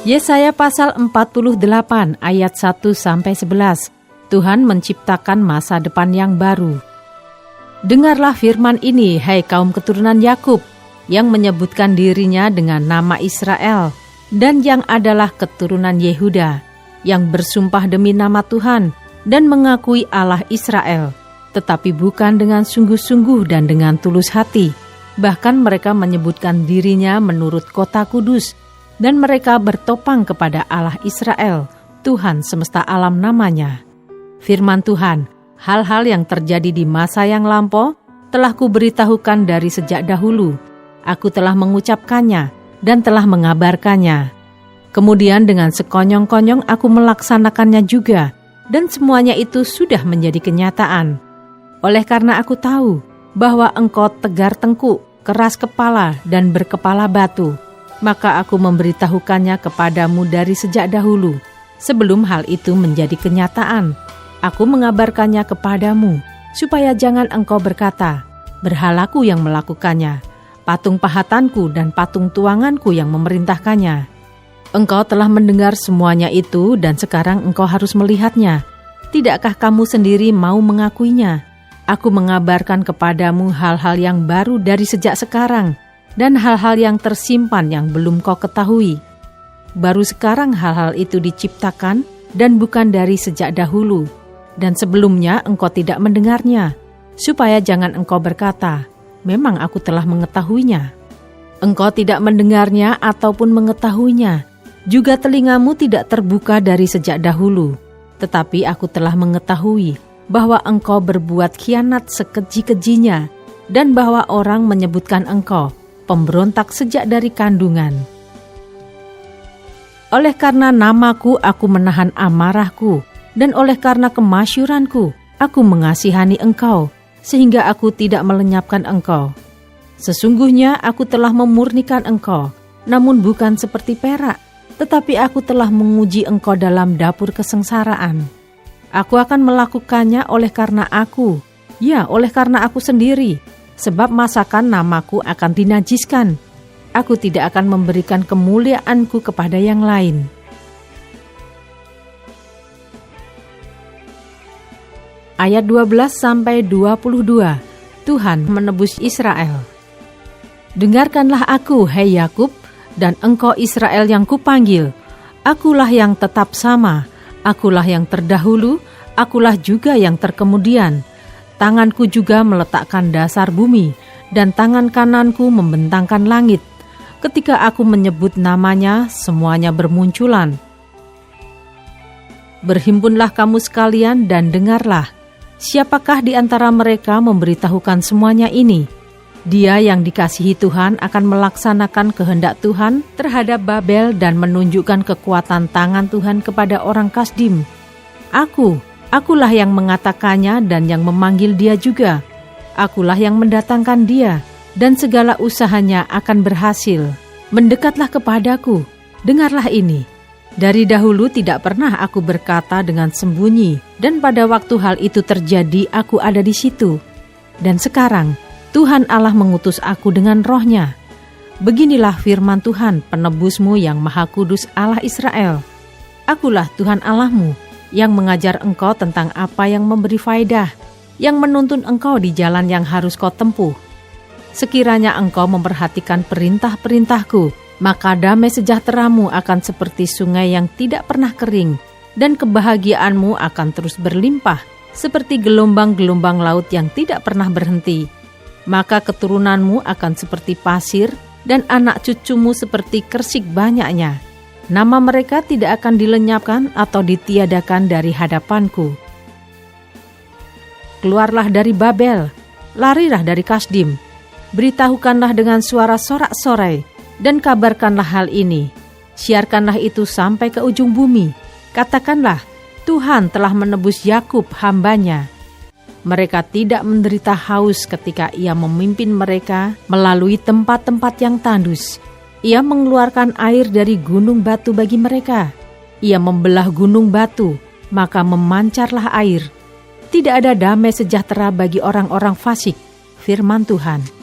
Yesaya pasal 48 ayat 1-11. Tuhan menciptakan masa depan yang baru. Dengarlah firman ini, hai kaum keturunan Yakub, yang menyebutkan dirinya dengan nama Israel, dan yang adalah keturunan Yehuda, yang bersumpah demi nama Tuhan, dan mengakui Allah Israel, tetapi bukan dengan sungguh-sungguh dan dengan tulus hati. Bahkan mereka menyebutkan dirinya menurut kota kudus, dan mereka bertopang kepada Allah Israel, Tuhan semesta alam namanya. Firman Tuhan, hal-hal yang terjadi di masa yang lampau telah kuberitahukan dari sejak dahulu. Aku telah mengucapkannya dan telah mengabarkannya. Kemudian dengan sekonyong-konyong aku melaksanakannya juga, dan semuanya itu sudah menjadi kenyataan. Oleh karena aku tahu bahwa engkau tegar tengkuk, keras kepala, dan berkepala batu, maka aku memberitahukannya kepadamu dari sejak dahulu, sebelum hal itu menjadi kenyataan. Aku mengabarkannya kepadamu, supaya jangan engkau berkata, berhalaku yang melakukannya, patung pahatanku dan patung tuanganku yang memerintahkannya. Engkau telah mendengar semuanya itu dan sekarang engkau harus melihatnya. Tidakkah kamu sendiri mau mengakuinya? Aku mengabarkan kepadamu hal-hal yang baru dari sejak sekarang, dan hal-hal yang tersimpan yang belum kau ketahui. Baru sekarang hal-hal itu diciptakan dan bukan dari sejak dahulu, dan sebelumnya engkau tidak mendengarnya, supaya jangan engkau berkata, memang aku telah mengetahuinya. Engkau tidak mendengarnya ataupun mengetahuinya, juga telingamu tidak terbuka dari sejak dahulu. Tetapi aku telah mengetahui bahwa engkau berbuat khianat sekeji-kejinya, dan bahwa orang menyebutkan engkau pemberontak sejak dari kandungan. Oleh karena namaku aku menahan amarahku, dan oleh karena kemasyuranku aku mengasihani engkau, sehingga aku tidak melenyapkan engkau. Sesungguhnya aku telah memurnikan engkau, namun bukan seperti perak, tetapi aku telah menguji engkau dalam dapur kesengsaraan. Aku akan melakukannya oleh karena aku, ya oleh karena aku sendiri, sebab masakan namaku akan dinajiskan. Aku tidak akan memberikan kemuliaanku kepada yang lain. Ayat 12-22, Tuhan menebus Israel. Dengarkanlah aku, hai Yakub, dan engkau Israel yang kupanggil. Akulah yang tetap sama, akulah yang terdahulu, akulah juga yang terkemudian. Tanganku juga meletakkan dasar bumi, dan tangan kananku membentangkan langit. Ketika aku menyebut namanya, semuanya bermunculan. Berhimpunlah kamu sekalian dan dengarlah. Siapakah di antara mereka memberitahukan semuanya ini? Dia yang dikasihi Tuhan akan melaksanakan kehendak Tuhan terhadap Babel dan menunjukkan kekuatan tangan Tuhan kepada orang Kasdim. Akulah yang mengatakannya dan yang memanggil dia juga. Akulah yang mendatangkan dia, dan segala usahanya akan berhasil. Mendekatlah kepadaku, dengarlah ini. Dari dahulu tidak pernah aku berkata dengan sembunyi, dan pada waktu hal itu terjadi aku ada di situ. Dan sekarang Tuhan Allah mengutus aku dengan rohnya. Beginilah firman Tuhan penebusmu yang maha kudus Allah Israel. Akulah Tuhan Allahmu yang mengajar engkau tentang apa yang memberi faedah, yang menuntun engkau di jalan yang harus kau tempuh. Sekiranya engkau memperhatikan perintah-perintahku, maka damai sejahteramu akan seperti sungai yang tidak pernah kering, dan kebahagiaanmu akan terus berlimpah, seperti gelombang-gelombang laut yang tidak pernah berhenti. Maka keturunanmu akan seperti pasir, dan anak cucumu seperti kersik banyaknya. Nama mereka tidak akan dilenyapkan atau ditiadakan dari hadapanku. Keluarlah dari Babel, larilah dari Kasdim, beritahukanlah dengan suara sorak-sorai, dan kabarkanlah hal ini. Siarkanlah itu sampai ke ujung bumi. Katakanlah, Tuhan telah menebus Yakub hambanya. Mereka tidak menderita haus ketika ia memimpin mereka melalui tempat-tempat yang tandus. Ia mengeluarkan air dari gunung batu bagi mereka. Ia membelah gunung batu, maka memancarlah air. Tidak ada damai sejahtera bagi orang-orang fasik, firman Tuhan.